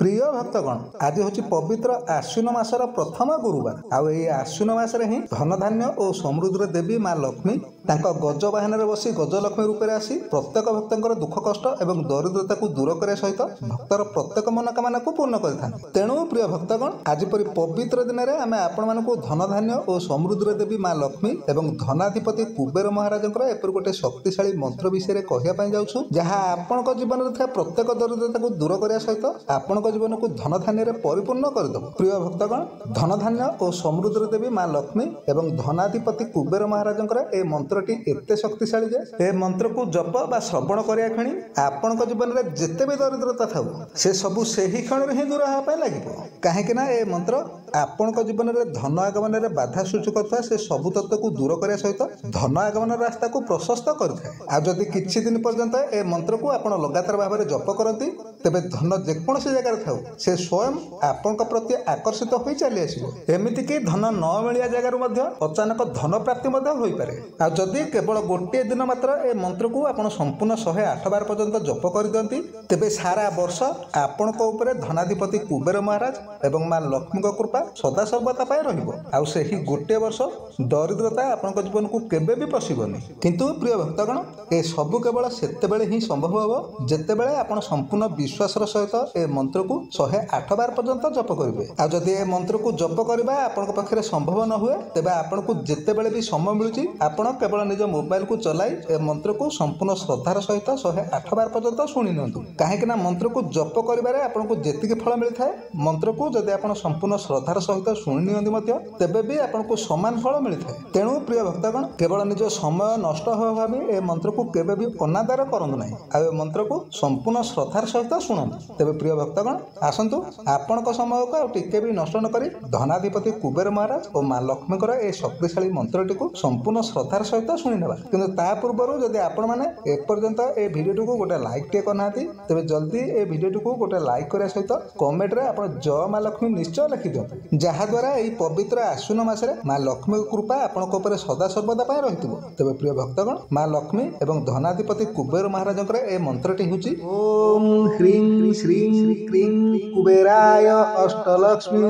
प्रिय भक्तगण आज हूँ पवित्र आश्विन मासर प्रथम गुरुवार आउ आश्विन मासरे ही धन धान्य और समृद्धि देवी माँ लक्ष्मी गज बाहन बसी गजलक्ष्मी रूप से आसी प्रत्येक भक्तर दुख कष्ट और दरिद्रता को दूर करने सहित भक्तर प्रत्येक मनोकामना को पूर्ण करते। तेणु प्रिय भक्तगण आज परी पवित्र दिन में आम आपण धन धान्य और समृद्धि देवी माँ लक्ष्मी और धनाधिपति कुबेर महाराज एपर गोटे शक्तिशाली मंत्र विषय कहवाई जाऊँ जहाँ आपण जीवन में प्रत्येक दरिद्रता को दूर करने सहित आपण जीवन को धन धान्य परिपूर्ण करदेव। प्रिय भक्तगण धन धान्य और समृद्धि देवी माँ लक्ष्मी और धनाधिपति कुबेर महाराज ए मंत्रटी एते शक्तिशाली जे मंत्र को जप बा श्रवण करिया क्षणी आपण जीवन में जिते भी दरिद्रता था से सबू से ही क्षण ही दूर होगा लगे कहीं ए मंत्र आपण जीवन में धन आगमन में बाधा सृष्टि करता से सबू तत्व को दूर करने सहित धन आगमन रास्ता को प्रशस्त करते। किछि दिन पर्यंत ए मंत्र को आपण लगातार भाव में जप करती तेबे धन जेकोसी जगह था से स्वयं आपण प्रति आकर्षित हो चली आसो। एमती कि धन न मिलिया जगार अचानक धन प्राप्ति हो पारे। जदि केवल गोटे दिन मात्र ए मंत्र को आपण संपूर्ण 108 बार पर्यंत जप कर दियंती तेबे सारा वर्ष आपण धनाधिपति कुबेर महाराज एवं माँ लक्ष्मी कृपा सदा सर्वदा पाए रहिबो। आउ सेही गोटे वर्ष दरिद्रता आपण जीवन को केबे भी पसिबनी। किंतु प्रिय भक्तगण ए सबु केवल सेतेबेले ही संभव हो जेतेबेले आपण संपूर्ण विश्वास सहित ए मंत्र को 108 बार पर्यंत जप करेंगे। आ जदि ए मंत्र को जप करबा आपण पाखे संभव न हुए तेबे आपण को जेतेबेले भी समय मिलुची आपण केवल निज मोबाइल को चलाई ए मंत्र को संपूर्ण श्रद्धार सहित 108 बार पर्यंत शुणी नियंतु। काहेकि ना मंत्र को जप करिबारे आपण को जेतिके फल मिलता है मंत्र को जदि आपण संपूर्ण श्रद्धार सहित शुणी नियंती मध्य तेबे भी आपण को समान फल मिलता है। तेणु प्रिय भक्तगण केवल निज समय नष्ट हो भाबी ए मंत्र को केबे भी अनादर करंतु नाही। आ ए मंत्र को संपूर्ण श्रद्धार सहित शुणंतु। तेबे प्रिय भक्तगण आसंतु आपण समय को टिके भी नष्ट न करी धनाधिपति कुबेर महाराज और माँ लक्ष्मी ए शक्तिशाली मंत्रटी को संपूर्ण श्रद्धार सहित शुणी नेबा। किंतु ता पूर्व जदि आपण माने एपर्यंत ए वीडियो को गोटे लाइक टे करना तेबे जल्दी ए वीडियो को गोटे लाइक करने सहित कमेंट रे आपण जय माँ लक्ष्मी निश्चय लिखि दियंतु जहा द्वारा एई पवित्र आश्विन मासरे माँ लक्ष्मी कृपा आपण को ऊपर सदा सर्वदा पाए रहितबो। तेबे प्रिय भक्तगण माँ लक्ष्मी एवं धनाधिपति कुबेर महाराज ए मंत्रटी होची ओम ह्रीं श्रीं क्रीं कुबेराय अष्टलक्ष्मी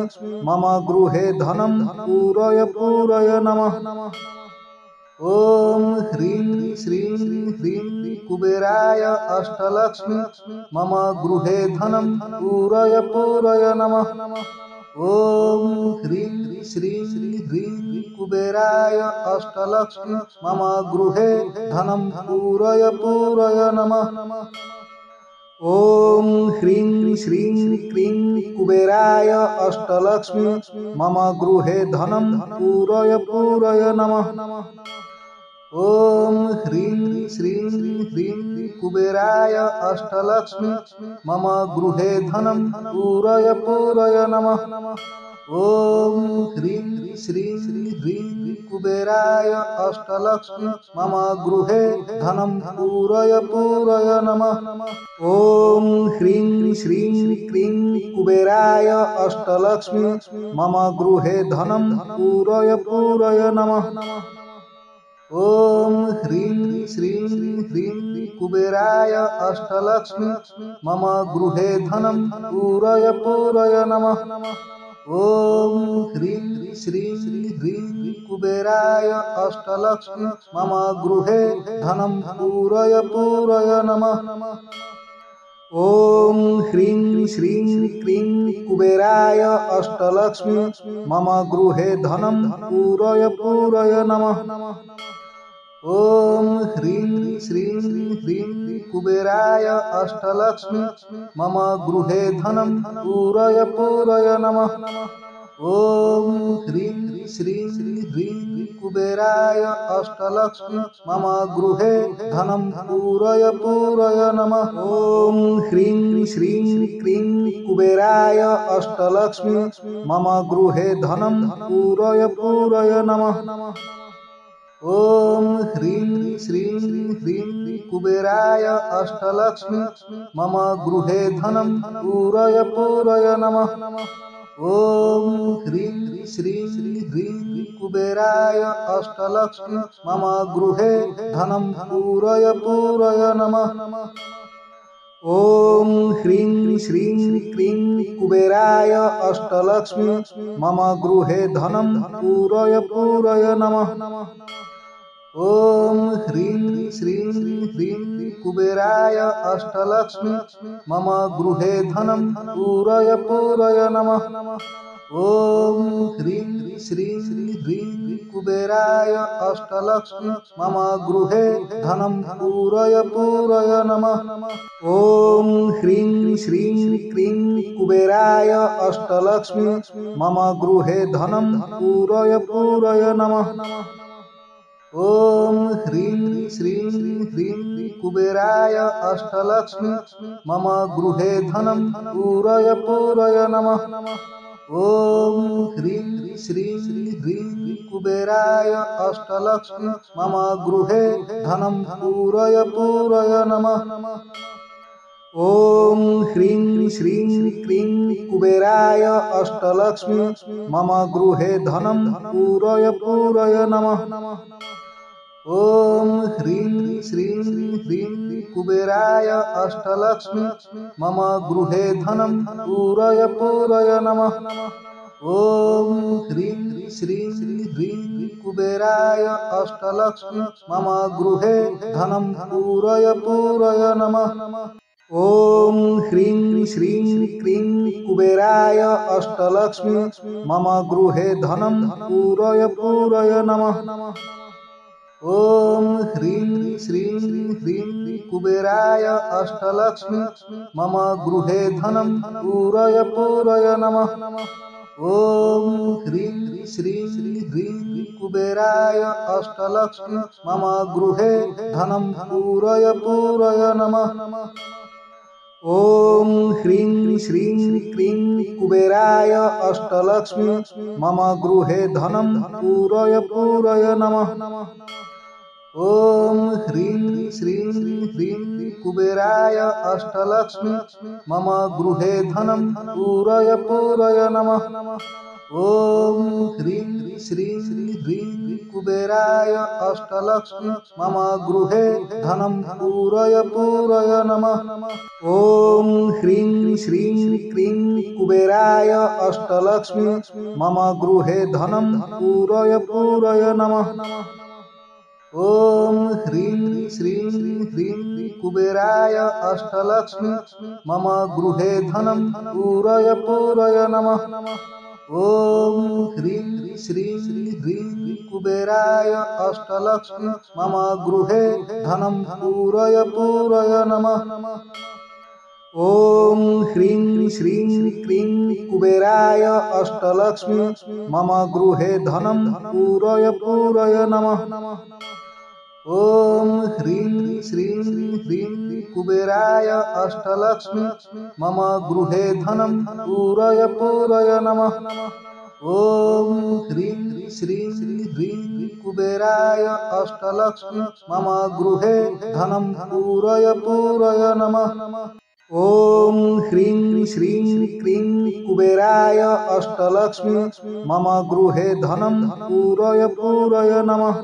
मम गृहे धनम पूरय पूरय नमः। ओम ह्रीं श्रीं ह्रीं कुबेराय अष्टलक्ष्मी मम गृहे धनम पूरय पूरय नमः। ओम ह्रीं श्रीं ह्रीं कुबेराय अष्टलक्ष्मी मम गृहे धनम पूरय पूरय नमः। ओम ह्रीं श्रीं क्रीं कुबेराय अष्टलक्ष्मी मम गृहे धनम पूरय पूरय नमः। ओम ह्रीं श्रीं ह्रीं कुबेराय अष्टलक्ष्मी मम गृहे धनम पूरय पूरय नमः। ओम ह्रीं श्रीं ह्रीं कुबेराय अष्टलक्ष्मी मम गृहे धनम पूरय पूरय नमः। ओम ह्रीं श्रीं क्रीं कुबेराय अष्टलक्ष्मी मम गृहे धनम पूरय पूरय नमः। ओम ह्रीं श्रीं ह्रीं कुबेराय अष्टलक्ष्मी मम गृहे धनम पूरय पूरय नमः। ओम ह्रीं श्रीं ह्रीं कुबेराय अष्टलक्ष्मी मम गृहे धनम पूरय पूरय नमः। ओम ह्रीं श्रीं क्रीं कुबेराय अष्टलक्ष्मी मम गृहे धनम पूरय पूरय नमः। ओम ह्रीं श्रीं ह्रीं कुबेराय अष्टलक्ष्मी मम गृहे धनम पूरय पूरय नमः। ओम ह्रीं श्रीं ह्रीं कुबेराय अष्टलक्ष्मी मम गृहे धनम पूरय पूरय नमः। ओम ह्रीं श्रीं क्रीं कुबेराय अष्टलक्ष्मी मम गृहे धनम पूरय पूरय नमः। ओम ह्रीं श्रीं ह्रीं कुबेराय अष्टलक्ष्मी मम गृहे धनम पूरय पूरय नमः। ओम ह्रीं श्रीं ह्रीं कुबेराय अष्टलक्ष्मी मम गृहे धनम पूरय पूरय नमः। ओम ह्रीं श्रीं क्रीं कुबेराय अष्टलक्ष्मी मम गृहे धनं पूरय पूरय नमः। ॐ ह्रीं श्रीं ह्रीं कुबेराय अष्टलक्ष्मी मम गृहे धनं पूरय पूरय नमः। ॐ ह्रीं श्रीं ह्रीं कुबेराय अष्टलक्ष्मी मम गृहे धनं पूरय पूरय नमः। ॐ ह्रीं श्रीं क्रीं कुबेराय अष्टलक्ष्मी मम गृहे धनं पूरय पूरय नमः। ॐ ह्रीं श्रीं ह्रीं कुबेराय अष्टलक्ष्मी मम गृहे धनं पूरय पूरय नमः। ॐ ह्रीं श्रीं ह्रीं कुबेराय अष्टलक्ष्मी मम गृहे धनं पूरय पूरय नमः। ॐ ह्रीं श्रीं क्रीं कुबेराय अष्टलक्ष्मी मम गृहे धनं पूरय पूरय नमः। ॐ ह्रीं श्रीं ह्रीं कुबेराय अष्टलक्ष्मी मम गृहे धनं पूरय पूरय नमः। ॐ ह्रीं श्रीं ह्रीं कुबेराय अष्टलक्ष्मी मम गृहे धनं पूरय पूरय नमः। ॐ ह्रीं श्रीं क्रीं कुबेराय अष्टलक्ष्मी मम गृहे धनं पूरय पूरय नमः। ॐ ह्रीं श्रीं ह्रीं कुबेराय अष्टलक्ष्मी मम गृहे धनं पूरय पूरय नमः। ॐ ह्रीं श्रीं ह्रीं कुबेराय अष्टलक्ष्मी मम गृहे धनं पूरय पूरय नमः। ॐ ह्रीं श्रीं क्रीं कुबेराय अष्टलक्ष्मी मम गृहे धनं पूरय पूरय नमः। ॐ ह्रीं श्रीं ह्रीं कुबेराय अष्टलक्ष्मी मम गृहे धनं पूरय पूरय नमः। ॐ ह्रीं श्रीं ह्रीं कुबेराय अष्टलक्ष्मी मम गृहे धनं पूरय पूरय नमः। ॐ ह्रीं श्रीं क्रीं कुबेराय अष्टलक्ष्मी मम गृहे धनं पूरय पूरय नमः। ॐ ह्रीं श्रीं ह्रीं कुबेराय अष्टलक्ष्मी मम गृहे धनं पूरय पूरय नमः। ॐ ह्रीं श्रीं ह्रीं कुबेराय अष्टलक्ष्मी मम गृहे धनं पूरय पूरय नमः। ॐ ह्रीं श्रीं क्रीं कुबेराय अष्टलक्ष्मी मम गृहे धनं पूरय पूरय नमः। ॐ ह्रीं श्रीं ह्रीं कुबेराय अष्टलक्ष्मी मम गृहे धनं पूरय पूरय नमः। ॐ ह्रीं श्रीं ह्रीं कुबेराय अष्टलक्ष्मी मम गृहे धनं पूरय पूरय नमः। ॐ ह्रीं श्रीं क्रीं कुबेराय अष्टलक्ष्मी मम गृहे धनं पूरय पूरय नमः।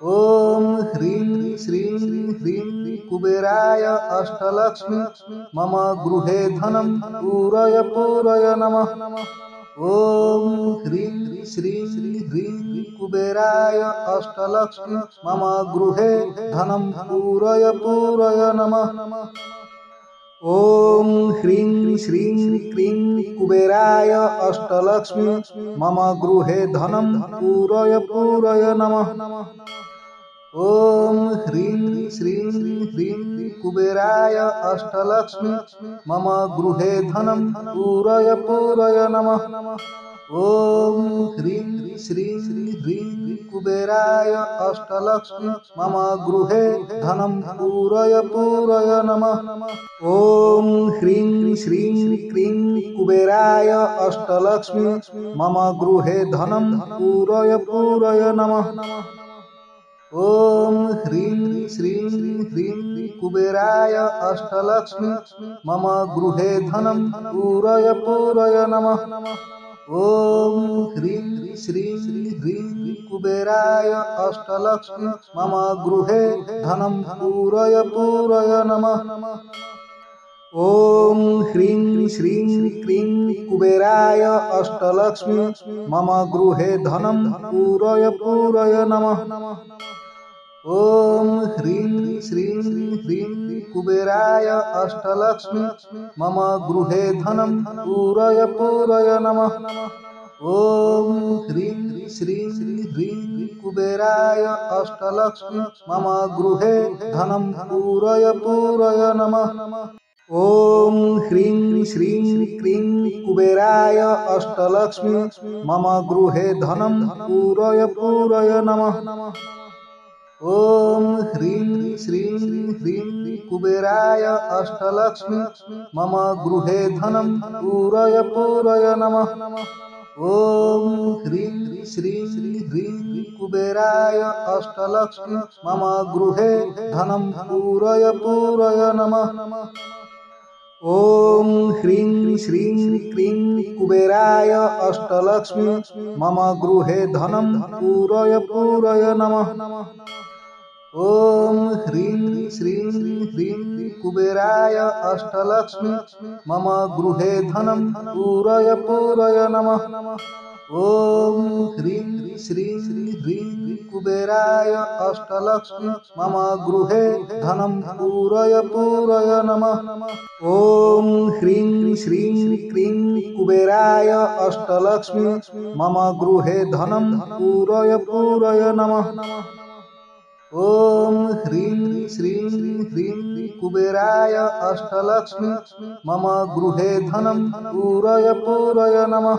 ॐ ह्रीं श्रीं ह्रीं कुबेराय अष्टलक्ष्मी मम गृहे धनं पूरय पूरय नमः। ॐ ह्रीं श्रीं ह्रीं कुबेराय अष्टलक्ष्मी मम गृहे धनं पूरय पूरय नमः। ॐ ह्रीं श्रीं क्रीं कुबेराय अष्टलक्ष्मी मम गृहे धनं पूरय पूरय नमः। ॐ ह्रीं श्रीं ह्रीं कुबेराय अष्टलक्ष्मी मम गृहे धनं पूरय पूरय नमः। ॐ ह्रीं श्रीं ह्रीं कुबेराय अष्टलक्ष्मी मम गृहे धनं पूरय पूरय नमः। ॐ ह्रीं श्रीं क्रीं कुबेराय अष्टलक्ष्मी मम गृहे धनं पूरय पूरय नमः। ॐ ह्रीं श्रीं ह्रीं कुबेराय अष्टलक्ष्मी मम गृहे धनं पूरय पूरय नमः। ॐ ह्रीं श्रीं ह्रीं कुबेराय अष्टलक्ष्मी मम गृहे धनं पूरय पूरय नमः। ॐ ह्रीं श्रीं क्रीं कुबेराय अष्टलक्ष्मी मम गृहे धनं पूरय पूरय नमः। ॐ ह्रीं श्रीं क्रीं कुबेराय अष्टलक्ष्मी मम गृहे धनं पूरय पूरय नमः। ॐ ह्रीं श्रीं क्रीं कुबेराय अष्टलक्ष्मी मम गृहे धनं पूरय पूरय नमः। ॐ ह्रीं श्रीं क्रीं कुबेराय अष्टलक्ष्मी मम गृहे धनं पूरय पूरय नमः। ॐ ह्रीं श्रीं क्रीं कुबेराय अष्टलक्ष्मी मम गृहे धनं पूरय पूरय नमः। ॐ ह्रीं श्रीं क्रीं कुबेराय अष्टलक्ष्मी मम गृहे धनं पूरय पूरय नमः। ॐ ह्रीं श्रीं क्रीं कुबेराय अष्टलक्ष्मी मम गृहे धनं पूरय पूरय नमः। ॐ ह्रीं श्रीं क्रीं कुबेराय अष्टलक्ष्मी मम गृहे धनं पूरय पूरय नमः। ॐ ह्रीं श्रीं क्रीं कुबेराय अष्टलक्ष्मी मम गृहे धनं पूरय पूरय नमः। ॐ ह्रीं श्रीं क्रीं कुबेराय अष्टलक्ष्मी मम गृहे धनं पूरय पूरय नमः। ॐ ह्रीं श्रीं क्रीं कुबेराय अष्टलक्ष्मी मम गृहे धनं पूरय पूरय नमः।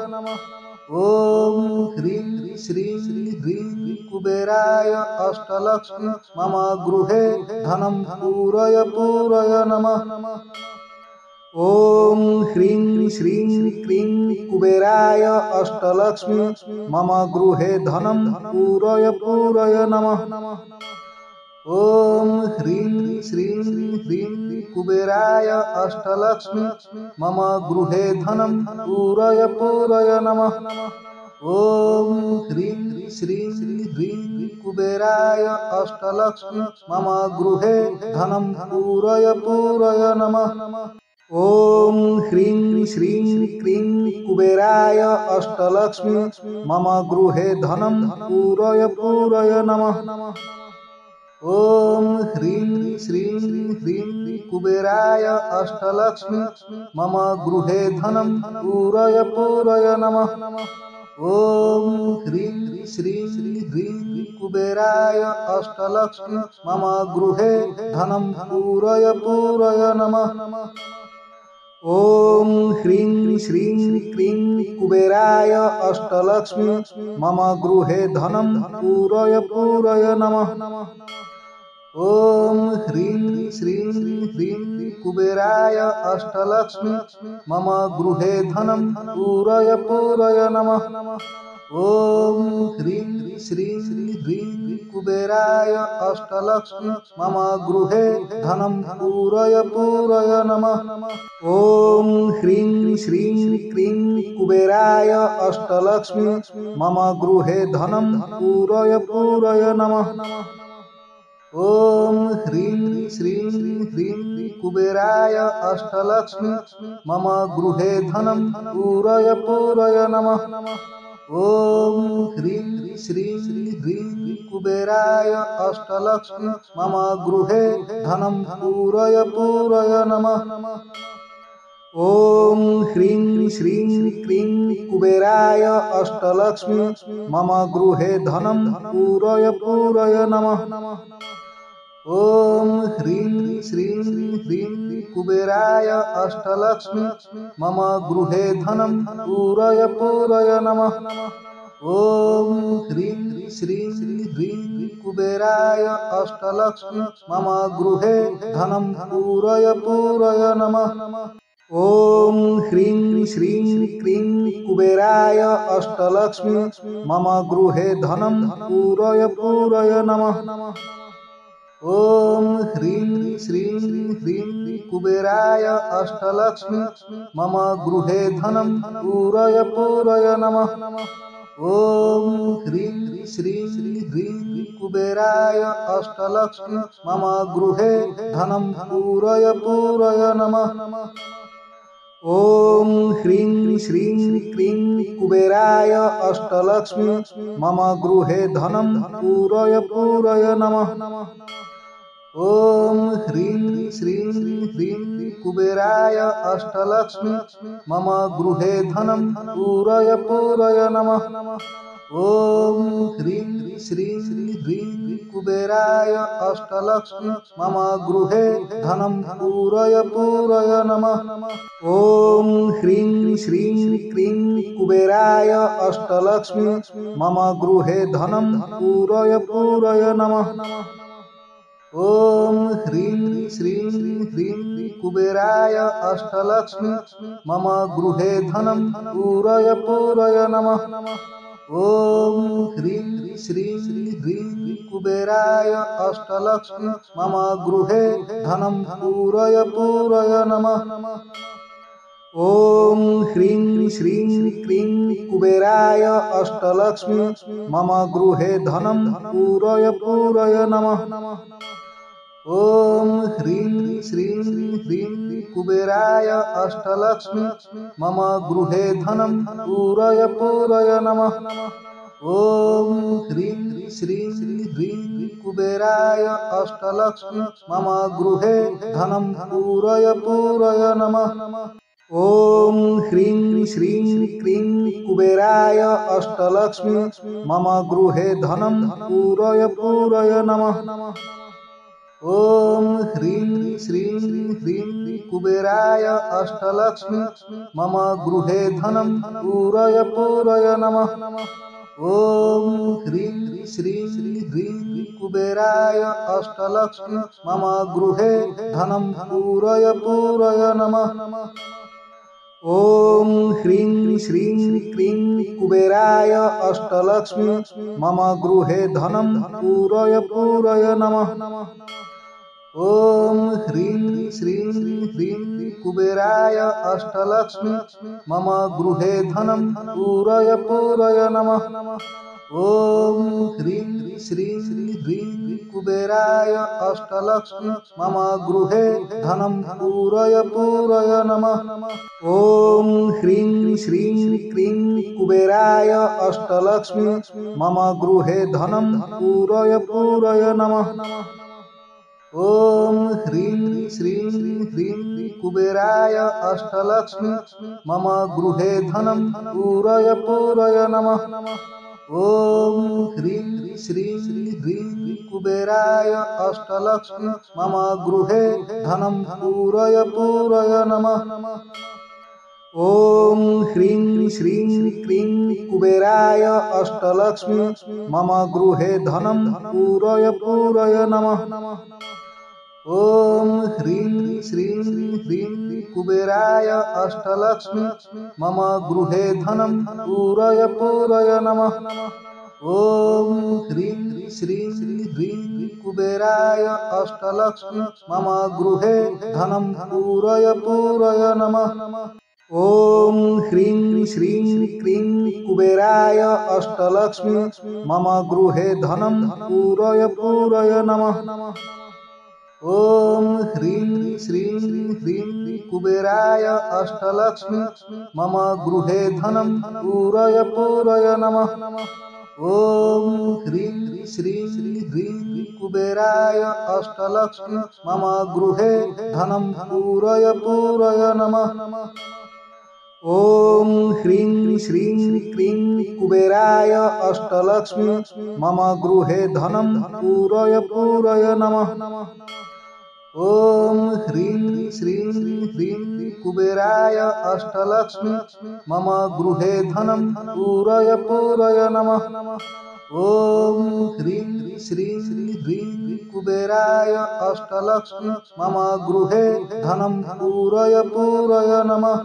ॐ ह्रीं श्रीं क्रीं कुबेराय अष्टलक्ष्मी मम गृहे धनं पूरय पूरय नमः। ॐ ह्रीं श्रीं क्रीं कुबेराय अष्टलक्ष्मी मम गृहे धनं पूरय पूरय नमः। ॐ ह्रीं श्रीं क्रीं कुबेराय अष्टलक्ष्मी मम गृहे धनं पूरय पूरय नमः। ॐ ह्रीं श्रीं क्रीं कुबेराय अष्टलक्ष्मी मम गृहे धनं पूरय पूरय नमः। ॐ ह्रीं श्रीं क्रीं कुबेराय अष्टलक्ष्मी मम गृहे धनं पूरय पूरय नमः। ॐ ह्रीं श्रीं क्रीं कुबेराय अष्टलक्ष्मी मम गृहे धनं पूरय पूरय नमः। ॐ ह्रीं श्रीं क्रीं कुबेराय अष्टलक्ष्मी मम गृहे धनं पूरय पूरय नमः। ॐ ह्रीं श्रीं क्रीं कुबेराय अष्टलक्ष्मी मम गृहे धनं पूरय पूरय नमः। ॐ ह्रीं श्रीं क्रीं कुबेराय अष्टलक्ष्मी मम गृहे धनं पूरय पूरय नमः। ॐ ह्रीं श्रीं क्रीं कुबेराय अष्टलक्ष्मी मम गृहे धनं पूरय पूरय नमः। ॐ ह्रीं श्रीं क्रीं कुबेराय अष्टलक्ष्मी मम गृहे धनं पूरय पूरय नमः। ॐ ह्रीं श्रीं क्रीं कुबेराय अष्टलक्ष्मी मम गृहे धनं पूरय पूरय नमः। ॐ ह्रीं श्रीं क्रीं कुबेराय अष्टलक्ष्मी मम गृहे धनं पूरय पूरय नमः। ॐ ह्रीं श्रीं क्रीं कुबेराय अष्टलक्ष्मी मम गृहे धनं पूरय पूरय नमः। ॐ ह्रीं श्रीं क्रीं कुबेराय अष्टलक्ष्मी मम गृहे धनं पूरय पूरय नमः। ॐ ह्रीं श्रीं क्रीं कुबेराय अष्टलक्ष्मी मम गृहे धनं पूरय पूरय नमः। ॐ ह्रीं श्रीं क्रीं कुबेराय अष्टलक्ष्मी मम गृहे धनं पूरय पूरय नमः। ॐ ह्रीं श्रीं क्रीं कुबेराय अष्टलक्ष्मी मम गृहे धनं पूरय पूरय नमः। ॐ ह्रीं श्रीं ह्रीं कुबेराय अष्टलक्ष्मी मम गृहे धनं पूरय पूरय नमः। ॐ ह्रीं श्रीं क्रीं कुबेराय अष्टलक्ष्मी मम गृहे धनं पूरय पूरय नमः। ॐ ह्रीं श्रीं ह्रीं कुबेराय अष्टलक्ष्मी मम गृहे धनं पूरय पूरय नमः। ॐ ह्रीं श्रीं ह्रीं कुबेराय अष्टलक्ष्मी मम गृहे धनं पूरय पूरय नमः। ॐ ह्रीं श्रीं क्रीं कुबेराय अष्टलक्ष्मी मम गृहे धनं पूरय पूरय नमः। ॐ ह्रीं श्रीं ह्रीं कुबेराय अष्टलक्ष्मी मम गृहे धनं पूरय पूरय नमः। ॐ ह्रीं श्रीं ह्रीं कुबेराय अष्टलक्ष्मी मम गृहे धनं पूरय पूरय नमः। ॐ ह्रीं श्रीं क्रीं कुबेराय अष्टलक्ष्मी मम गृहे धनं पूरय पूरय नमः। ॐ ह्रीं श्रीं ह्रीं कुबेराय अष्टलक्ष्मी मम गृहे धनं पूरय पूरय नमः। ॐ ह्रीं श्रीं ह्रीं कुबेराय अष्टलक्ष्मी मम गृहे धनं पूरय पूरय नमः। ॐ ह्रीं श्रीं क्रीं कुबेराय अष्टलक्ष्मी मम गृहे धनं पूरय पूरय नमः। ॐ ह्रीं श्रीं ह्रीं कुबेराय अष्टलक्ष्मी मम गृहे धनं पूरय पूरय नमः। ॐ ह्रीं श्रीं ह्रीं कुबेराय अष्टलक्ष्मी मम गृहे धनं पूरय पूरय नमः। ॐ ह्रीं श्रीं क्रीं कुबेराय अष्टलक्ष्मी मम गृहे धनं पूरय पूरय नमः। ॐ ह्रीं श्रीं ह्रीं कुबेराय अष्टलक्ष्मी मम गृहे धनं पूरय पूरय नमः। ॐ ह्रीं श्रीं ह्रीं कुबेराय अष्टलक्ष्मी मम गृहे धनं पूरय पूरय नमः। ॐ ह्रीं श्रीं क्रीं कुबेराय अष्टलक्ष्मी मम गृहे धनं पूरय पूरय नमः। ॐ ह्रीं श्रीं ह्रीं कुबेराय अष्टलक्ष्मी मम गृहे धनं पूरय पूरय नमः। ॐ ह्रीं श्रीं ह्रीं कुबेराय अष्टलक्ष्मी मम गृहे धनं पूरय पूरय नमः। ॐ ह्रीं श्रीं क्रीं कुबेराय अष्टलक्ष्मी मम गृहे धनं पूरय पूरय नमः। ॐ ह्रीं श्रीं ह्रीं कुबेराय अष्टलक्ष्मी मम गृहे धनं पूरय पूरय नमः। ॐ ह्रीं श्रीं ह्रीं कुबेराय अष्टलक्ष्मी मम गृहे धनं पूरय पूरय नमः। ॐ ह्रीं श्रीं क्रीं कुबेराय अष्टलक्ष्मी मम गृहे धनं पूरय पूरय नमः। ॐ ह्रीं श्रीं ह्रीं कुबेराय अष्टलक्ष्मी मम गृहे धनं पूरय पूरय नमः। ॐ ह्रीं श्रीं ह्रीं कुबेराय अष्टलक्ष्मी मम गृहे धनं पूरय पूरय नमः। ॐ ह्रीं श्रीं क्रीं कुबेराय अष्टलक्ष्मी मम गृहे धनं पूरय पूरय नमः। ॐ ह्रीं श्रीं ह्रीं कुबेराय अष्टलक्ष्मी मम गृहे धनं पूरय पूरय नमः। ॐ ह्रीं श्रीं ह्रीं कुबेराय अष्टलक्ष्मी मम गृहे धनं पूरय पूरय नमः।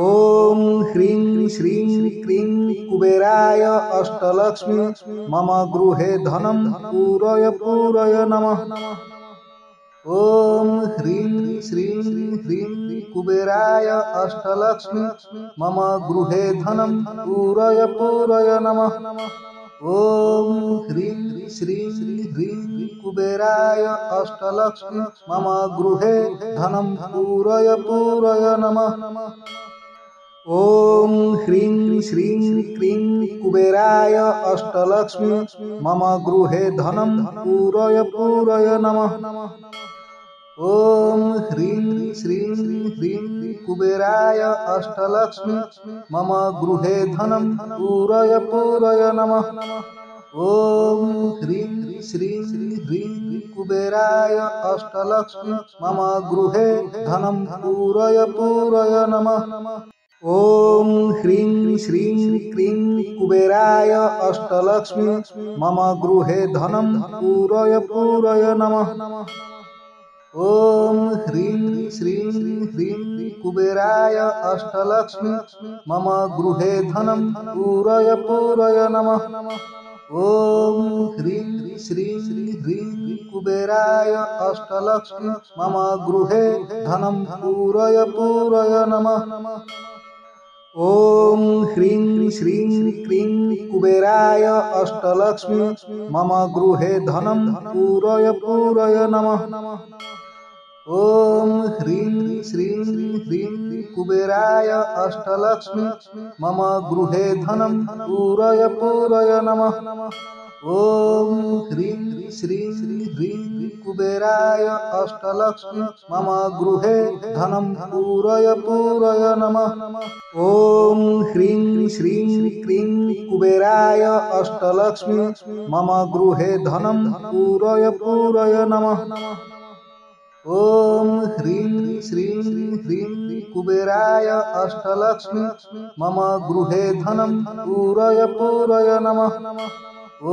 ॐ ह्रीं श्रीं क्रीं कुबेराय अष्टलक्ष्मी मम गृहे धनं पूरय पूरय नमः। ॐ ह्रीं श्रीं ह्रीं कुबेराय अष्टलक्ष्मी मम गृहे धनं पूरय नमः। ॐ ह्रीं श्रीं ह्रीं कुबेराय अष्टलक्ष्मी मम गृहे धनं पूरय नमः। ॐ ह्रीं श्रीं क्रीं कुबेराय अष्टलक्ष्मी मम गृहे धनं पूरय नमः। ॐ ह्रीं श्रीं ह्रीं कुबेराय अष्टलक्ष्मी मम गृहे धनं पूरय नमः। ॐ ह्रीं श्रीं ह्रीं कुबेराय अष्टलक्ष्मी मम गृहे धनं पूरय नमः। ॐ ह्रीं श्रीं क्रीं कुबेराय अष्टलक्ष्मी मम गृहे धनं पूरय नमः। ॐ ह्रीं श्रीं ह्रीं कुबेराय अष्टलक्ष्मी मम गृहे धनं पूरय नमः। ॐ ह्रीं श्रीं ह्रीं कुबेराय अष्टलक्ष्मी मम गृहे धनं पूरय नमः। ॐ ह्रीं श्रीं क्रीं कुबेराय अष्टलक्ष्मी मम गृहे धनं पूरय नमः। ॐ ह्रीं श्रीं ह्रीं कुबेराय अष्टलक्ष्मी मम गृहे धनं पूरय नमः। ॐ ह्रीं श्रीं ह्रीं कुबेराय अष्टलक्ष्मी मम गृहे धनं पूरय नमः। ॐ ह्रीं श्रीं क्रीं कुबेराय अष्टलक्ष्मी मम गृहे धनं पूरय नमः। ॐ ह्रीं श्रीं ह्रीं कुबेराय अष्टलक्ष्मी मम गृहे धनं पूरय नमः।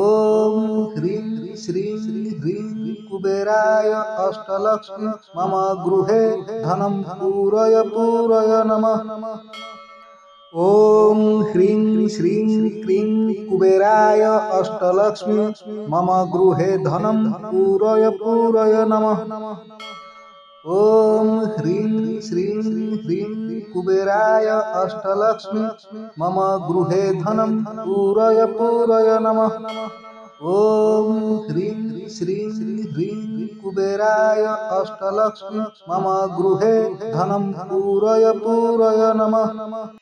ॐ ह्रीं श्रीं ह्रीं कुबेराय अष्टलक्ष्मी मम गृहे धनं पूरय नमः। ॐ ह्रीं श्रीं क्रीं कुबेराय अष्टलक्ष्मी मम गृहे धनं पूरय नमः। ॐ ह्रीं श्रीं ह्रीं कुबेराय अष्टलक्ष्मी मम गृहे धनं पूरय नमः। ॐ ह्रीं श्रीं ह्रीं कुबेराय अष्टलक्ष्मी मम गृहे धनं पूरय नमः।